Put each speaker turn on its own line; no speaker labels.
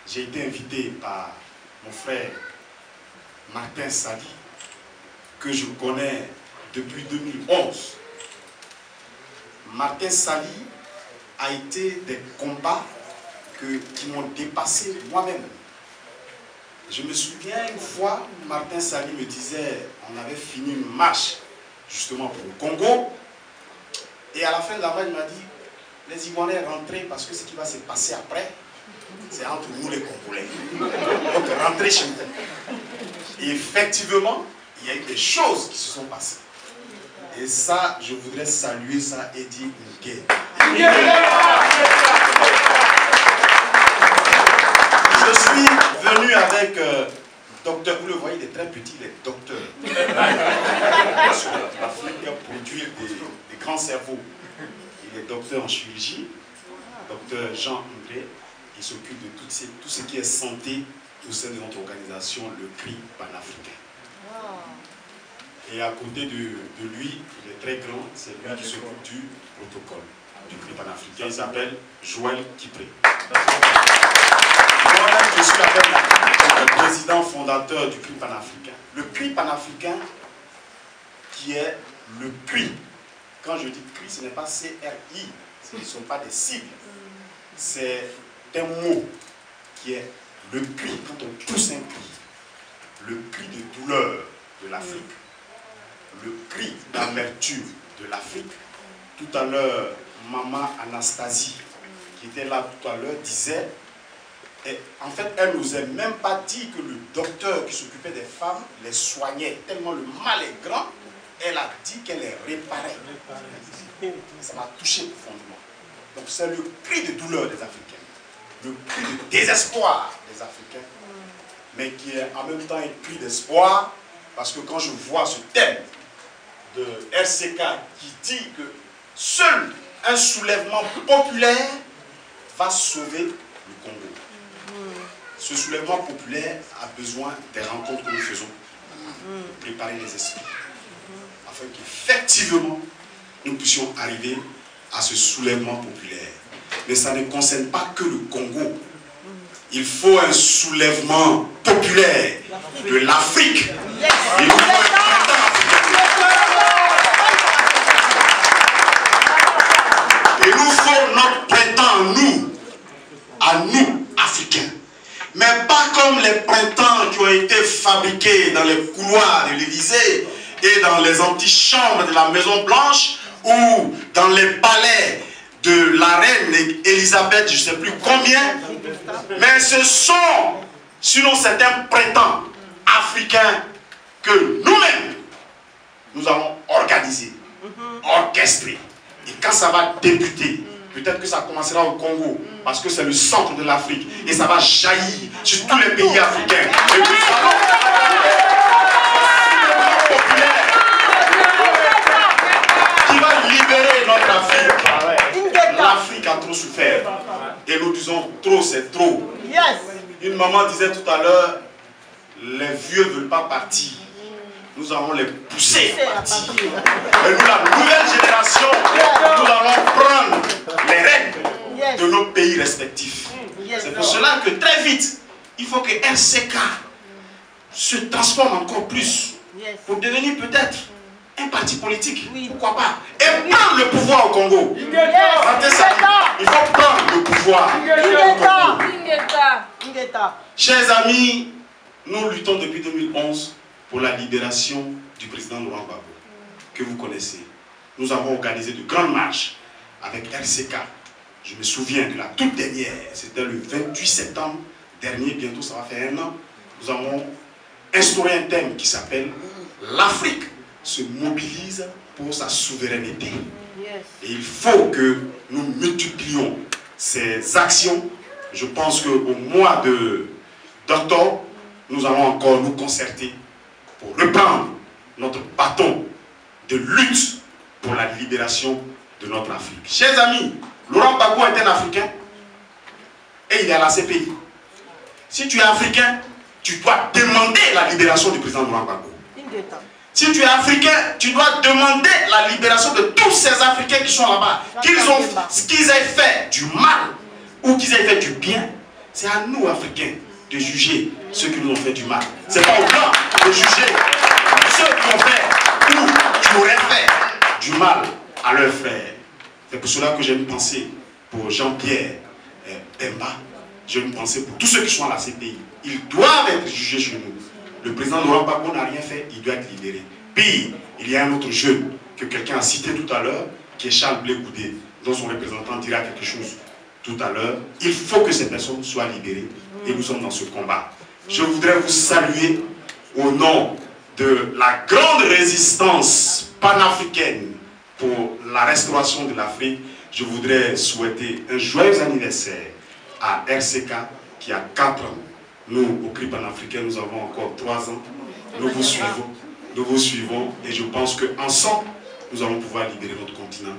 j'ai été invité par mon frère Martin Sali, que je connais depuis 2011. Martin Sali a été des combats qui m'ont dépassé moi-même. Je me souviens une fois, Martin Sali me disait, on avait fini une marche justement pour le Congo, et à la fin de la marche, il m'a dit, les Ivoiriens rentrez parce que ce qui va se passer après, c'est entre nous les Congolais. Donc rentrez chez vous. Et effectivement, il y a eu des choses qui se sont passées. Et ça, je voudrais saluer ça et dire Ngué. Je suis venu avec docteur, vous le voyez, il est très petit, il est docteur. L'Afrique a produit des grands cerveaux. Il est docteur en chirurgie, docteur Jean-André. Il s'occupe de tout ce qui est santé au sein de notre organisation, le CRI panafricain. Et à côté de lui, il est très grand, c'est lui qui s'occupe du protocole du CRI panafricain. Il s'appelle Joël Kipré. Moi-même, je suis avec le président fondateur du CRI panafricain. Le CRI panafricain qui est le CRI. Quand je dis CRI, ce n'est pas CRI, ce ne sont pas des sigles. C'est un mot qui est le cri, quand on pousse un cri, le cri de douleur de l'Afrique, le cri d'amertume de l'Afrique. Tout à l'heure, maman Anastasie, qui était là tout à l'heure, disait, et en fait, elle ne nous a même pas dit que le docteur qui s'occupait des femmes les soignait, tellement le mal est grand, elle a dit qu'elle les réparait. Ça m'a touché profondément. Donc c'est le cri de douleur des Africains, le cri de désespoir des Africains, mais qui est en même temps un cri d'espoir, parce que quand je vois ce thème de RCK qui dit que seul un soulèvement populaire va sauver le Congo. Ce soulèvement populaire a besoin des rencontres que nous faisons pour préparer les esprits, afin qu'effectivement nous puissions arriver à ce soulèvement populaire. Mais ça ne concerne pas que le Congo. Il faut un soulèvement populaire de l'Afrique. Il nous faut il nous faut notre printemps à nous, Africains. Mais pas comme les printemps qui ont été fabriqués dans les couloirs de l'Élysée et dans les antichambres de la Maison Blanche ou dans les palais de la reine Elisabeth, je ne sais plus combien. Mais ce sont, sinon certains printemps africains que nous-mêmes, nous avons organisés, orchestrés. Et quand ça va débuter, peut-être que ça commencera au Congo, parce que c'est le centre de l'Afrique, et ça va jaillir sur tous les pays africains. Et nous allons populaire qui va libérer notre Afrique. L'Afrique a trop souffert. Et nous disons trop, c'est trop. Une maman disait tout à l'heure, les vieux ne veulent pas partir. Nous allons les pousser à partir. Et nous, la nouvelle génération, nous allons prendre les règles de nos pays respectifs. C'est pour cela que très vite, il faut que RCK se transforme encore plus pour devenir peut-être un parti politique. Pourquoi pas? Et prendre le pouvoir au Congo. Il faut prendre le pouvoir au Congo. Chers amis, nous luttons depuis 2011 pour la libération du président Laurent Gbagbo, que vous connaissez. Nous avons organisé de grandes marches avec RCK. Je me souviens de la toute dernière, c'était le 28 septembre dernier, bientôt ça va faire un an. Nous avons instauré un thème qui s'appelle « L'Afrique se mobilise pour sa souveraineté ». Et il faut que nous multiplions ces actions. Je pense qu'au mois d'octobre, nous allons encore nous concerter pour reprendre notre bâton de lutte pour la libération de notre Afrique. Chers amis, Laurent Gbagbo est un Africain et il est à la CPI. Si tu es Africain, tu dois demander la libération du président Laurent Gbagbo. Si tu es Africain, tu dois demander la libération de tous ces Africains qui sont là-bas. Qu'ils aient fait du mal ou qu'ils aient fait du bien, C'est à nous, Africains, de juger ceux qui nous ont fait du mal. C'est pas aux Blancs de juger ceux qui ont fait ou qui auraient fait du mal à leurs frères. C'est pour cela que j'ai une pensée pour Jean-Pierre Bemba. J'ai une pensée pour tous ceux qui sont à la CPI. Ils doivent être jugés chez nous. Le président Laurent Gbagbo n'a rien fait, il doit être libéré. Pire, il y a un autre jeune que quelqu'un a cité tout à l'heure, qui est Charles Blé Goudé, dont son représentant dira quelque chose tout à l'heure. Il faut que ces personnes soient libérées et nous sommes dans ce combat. Je voudrais vous saluer au nom de la grande résistance panafricaine pour la restauration de l'Afrique. Je voudrais souhaiter un joyeux anniversaire à RCK qui a 4 ans. Nous, au CRI panafricain, nous avons encore 3 ans. Nous vous suivons et je pense qu'ensemble, nous allons pouvoir libérer notre continent.